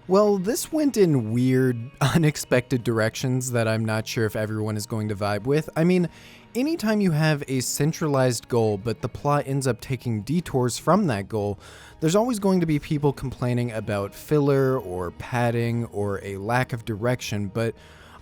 Well, this went in weird, unexpected directions that I'm not sure if everyone is going to vibe with. I mean, anytime you have a centralized goal, but the plot ends up taking detours from that goal, there's always going to be people complaining about filler or padding or a lack of direction, but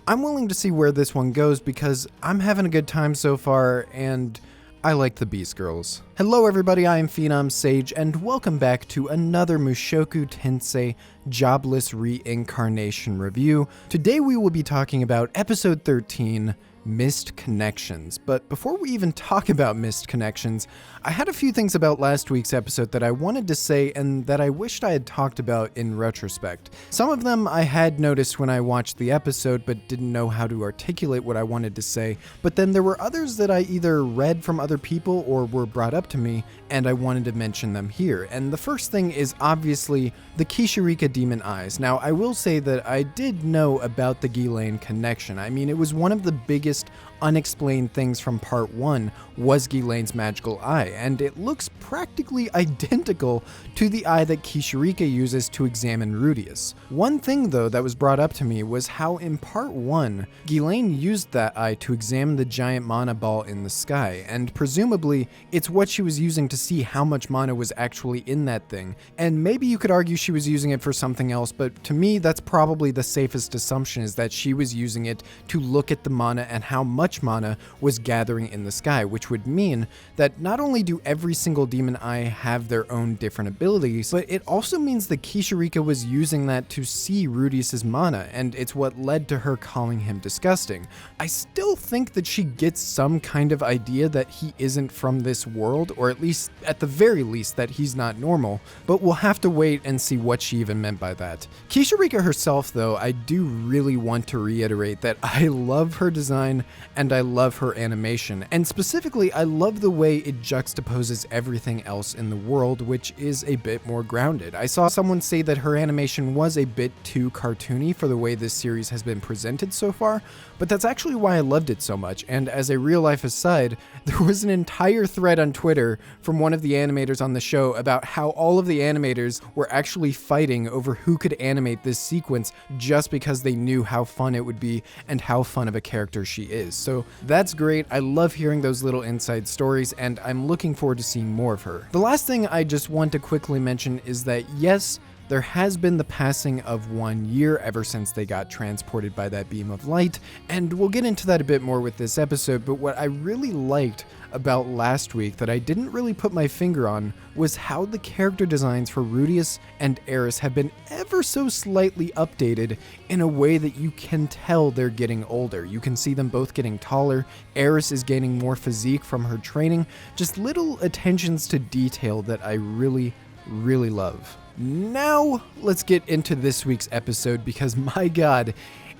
I'm willing to see where this one goes because I'm having a good time so far, and I like the Beast Girls. Hello everybody, I am Phenom Sage, and welcome back to another Mushoku Tensei Jobless Reincarnation review. Today we will be talking about episode 13, Missed Connections. But before we even talk about Missed Connections, I had a few things about last week's episode that I wanted to say and that I wished I had talked about in retrospect. Some of them I had noticed when I watched the episode but didn't know how to articulate what I wanted to say, but then there were others that I either read from other people or were brought up to me, and I wanted to mention them here. And the first thing is obviously the Kishirika Demon Eyes. Now, I will say that I did know about the Ghislaine connection. I mean, it was one of the biggest unexplained things from part 1 was Ghislaine's magical eye, and it looks practically identical to the eye that Kishirika uses to examine Rudeus. One thing though that was brought up to me was how in part 1, Ghislaine used that eye to examine the giant mana ball in the sky, and presumably it's what she was using to see how much mana was actually in that thing. And maybe you could argue she was using it for something else, but to me that's probably the safest assumption, is that she was using it to look at the mana and how much mana was gathering in the sky, which would mean that not only do every single demon eye have their own different abilities, but it also means that Kishirika was using that to see Rudeus's mana, and it's what led to her calling him disgusting. I still think that she gets some kind of idea that he isn't from this world, or at least, at the very least, that he's not normal, but we'll have to wait and see what she even meant by that. Kishirika herself, though, I do really want to reiterate that I love her design and I love her animation, and specifically I love the way it juxtaposes everything else in the world, which is a bit more grounded. I saw someone say that her animation was a bit too cartoony for the way this series has been presented so far, but that's actually why I loved it so much. And as a real life aside, there was an entire thread on Twitter from one of the animators on the show about how all of the animators were actually fighting over who could animate this sequence just because they knew how fun it would be and how fun of a character she is. So that's great. I love hearing those little inside stories, and I'm looking forward to seeing more of her. The last thing I just want to quickly mention is that yes, there has been the passing of 1 year ever since they got transported by that beam of light, and we'll get into that a bit more with this episode, but what I really liked about last week that I didn't really put my finger on was how the character designs for Rudeus and Eris have been ever so slightly updated in a way that you can tell they're getting older. You can see them both getting taller, Eris is gaining more physique from her training, just little attentions to detail that I really love. Now, let's get into this week's episode because my god,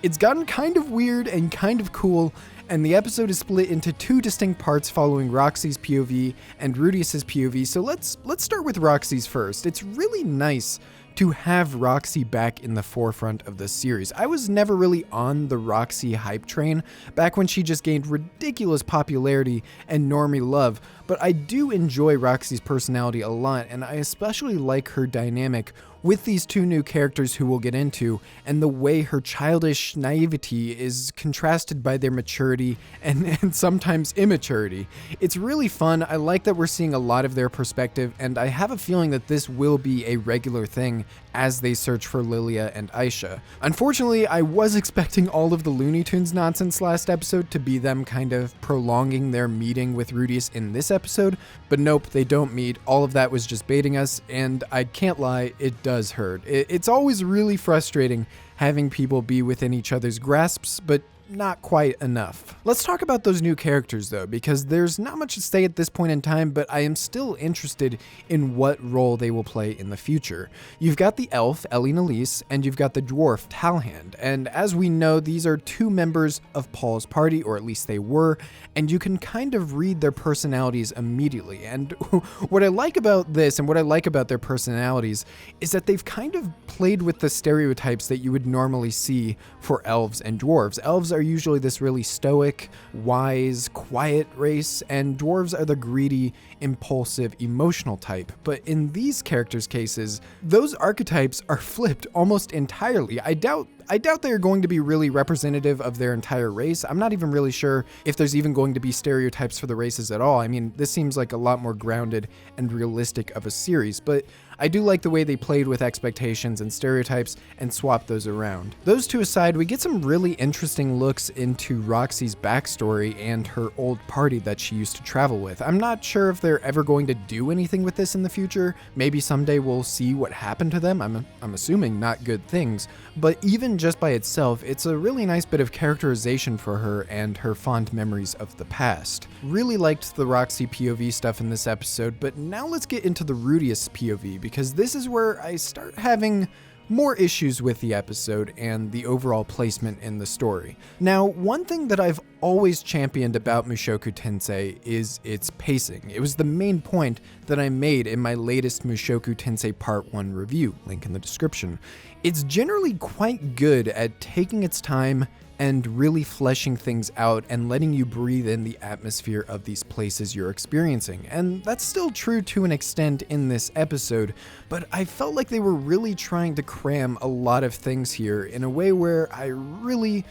it's gotten kind of weird and kind of cool, and the episode is split into two distinct parts following Roxy's POV and Rudeus's POV, so let's start with Roxy's first. It's really nice to have Roxy back in the forefront of the series. I was never really on the Roxy hype train back when she just gained ridiculous popularity and normie love, but I do enjoy Roxy's personality a lot, and I especially like her dynamic with these two new characters who we'll get into, and the way her childish naivety is contrasted by their maturity and sometimes immaturity. It's really fun. I like that we're seeing a lot of their perspective, and I have a feeling that this will be a regular thing as they search for Lilia and Aisha. Unfortunately, I was expecting all of the Looney Tunes nonsense last episode to be them kind of prolonging their meeting with Rudeus in this episode, but nope, they don't meet. All of that was just baiting us, and I can't lie, it does hurt. It's always really frustrating having people be within each other's grasps, but not quite enough. Let's talk about those new characters though, because there's not much to say at this point in time, but I am still interested in what role they will play in the future. You've got the elf, Ellie Nalise, and you've got the dwarf, Talhand, and as we know, these are two members of Paul's party, or at least they were, and you can kind of read their personalities immediately. And what I like about this, and what I like about their personalities, is that they've kind of played with the stereotypes that you would normally see for elves and dwarves. Elves are are usually this really stoic, wise, quiet race, and dwarves are the greedy, impulsive, emotional type. But in these characters' cases, those archetypes are flipped almost entirely. I doubt they're going to be really representative of their entire race. I'm not even really sure if there's even going to be stereotypes for the races at all. I mean, this seems like a lot more grounded and realistic of a series, but I do like the way they played with expectations and stereotypes and swapped those around. Those two aside, we get some really interesting looks into Roxy's backstory and her old party that she used to travel with. I'm not sure if they're ever going to do anything with this in the future. Maybe someday we'll see what happened to them. I'm assuming not good things, but even just by itself, it's a really nice bit of characterization for her and her fond memories of the past. Really liked the Roxy POV stuff in this episode, but now let's get into the Rudeus POV, because this is where I start having more issues with the episode and the overall placement in the story. Now, one thing that I've always championed about Mushoku Tensei is its pacing. It was the main point that I made in my latest Mushoku Tensei Part 1 review, link in the description. It's generally quite good at taking its time and really fleshing things out and letting you breathe in the atmosphere of these places you're experiencing. And that's still true to an extent in this episode, but I felt like they were really trying to cram a lot of things here in a way where I really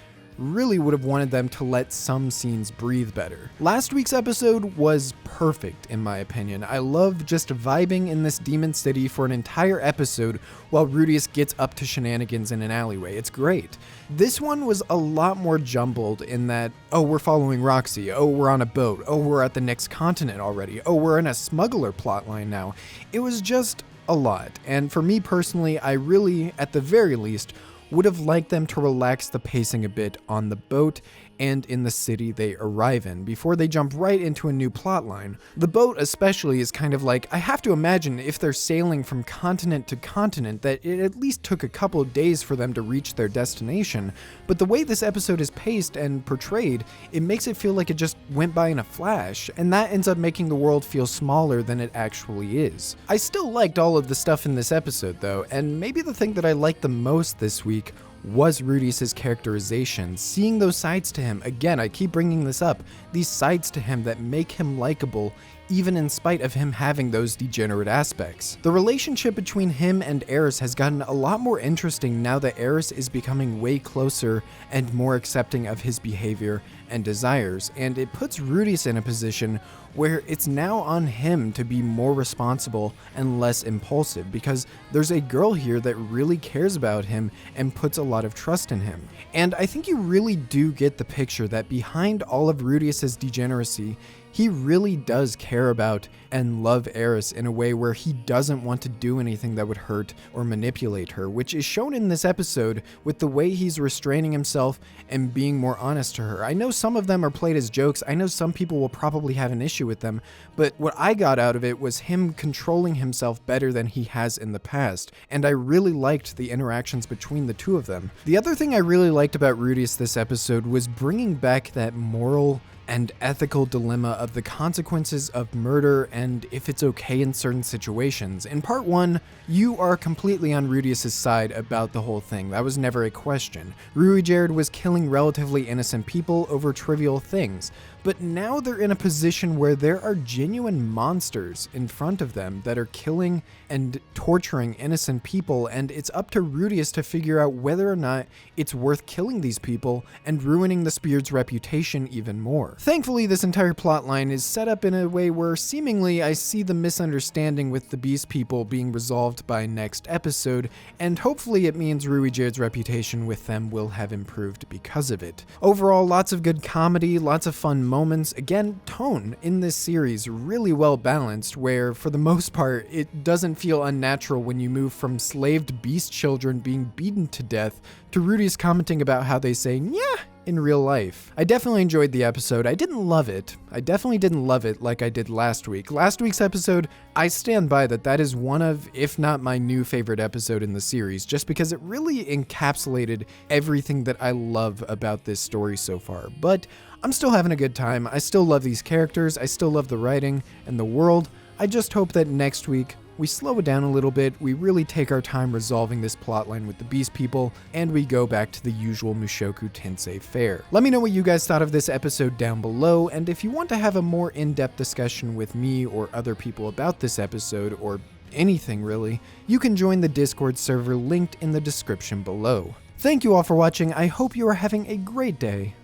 would have wanted them to let some scenes breathe better. Last week's episode was perfect in my opinion. I love just vibing in this demon city for an entire episode while Rudeus gets up to shenanigans in an alleyway. It's great. This one was a lot more jumbled in that, oh, we're following Roxy, oh, we're on a boat, oh, we're at the next continent already, oh, we're in a smuggler plotline now. It was just a lot, and for me personally, I really, at the very least, would have liked them to relax the pacing a bit on the boat and in the city they arrive in before they jump right into a new plotline. The boat especially is kind of like, I have to imagine if they're sailing from continent to continent that it at least took a couple of days for them to reach their destination, but the way this episode is paced and portrayed, it makes it feel like it just went by in a flash, and that ends up making the world feel smaller than it actually is. I still liked all of the stuff in this episode though, and maybe the thing that I liked the most this week was Rudeus' characterization, seeing those sides to him. Again, I keep bringing this up, these sides to him that make him likable even in spite of him having those degenerate aspects. The relationship between him and Eris has gotten a lot more interesting now that Eris is becoming way closer and more accepting of his behavior and desires, and it puts Rudeus in a position where it's now on him to be more responsible and less impulsive, because there's a girl here that really cares about him and puts a lot of trust in him. And I think you really do get the picture that behind all of Rudeus' degeneracy, he really does care about and love Eris in a way where he doesn't want to do anything that would hurt or manipulate her, which is shown in this episode with the way he's restraining himself and being more honest to her. I know some of them are played as jokes, I know some people will probably have an issue with them, but what I got out of it was him controlling himself better than he has in the past, and I really liked the interactions between the two of them. The other thing I really liked about Rudeus this episode was bringing back that moral and ethical dilemma of the consequences of murder and if it's okay in certain situations. In part 1, you are completely on Rudeus' side about the whole thing. That was never a question. Jared was killing relatively innocent people over trivial things, but now they're in a position where there are genuine monsters in front of them that are killing and torturing innocent people, and it's up to Rudeus to figure out whether or not it's worth killing these people and ruining the Spear's reputation even more. Thankfully, this entire plotline is set up in a way where seemingly I see the misunderstanding with the Beast people being resolved by next episode, and hopefully it means Jared's reputation with them will have improved because of it. Overall, lots of good comedy, lots of fun moments. Again, tone in this series really well balanced, where for the most part it doesn't feel unnatural when you move from slaved beast children being beaten to death to Rudeus commenting about how they say "yeah" in real life. I definitely enjoyed the episode. I didn't love it. I definitely didn't love it like I did last week. Last week's episode, I stand by that is one of, if not my new favorite episode in the series, just because it really encapsulated everything that I love about this story so far. But I'm still having a good time. I still love these characters. I still love the writing and the world. I just hope that next week We slow it down a little bit, we really take our time resolving this plotline with the Beast People, and we go back to the usual Mushoku Tensei fare. Let me know what you guys thought of this episode down below, and if you want to have a more in-depth discussion with me or other people about this episode, or anything really, you can join the Discord server linked in the description below. Thank you all for watching, I hope you are having a great day.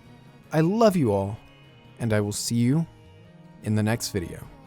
I love you all, and I will see you in the next video.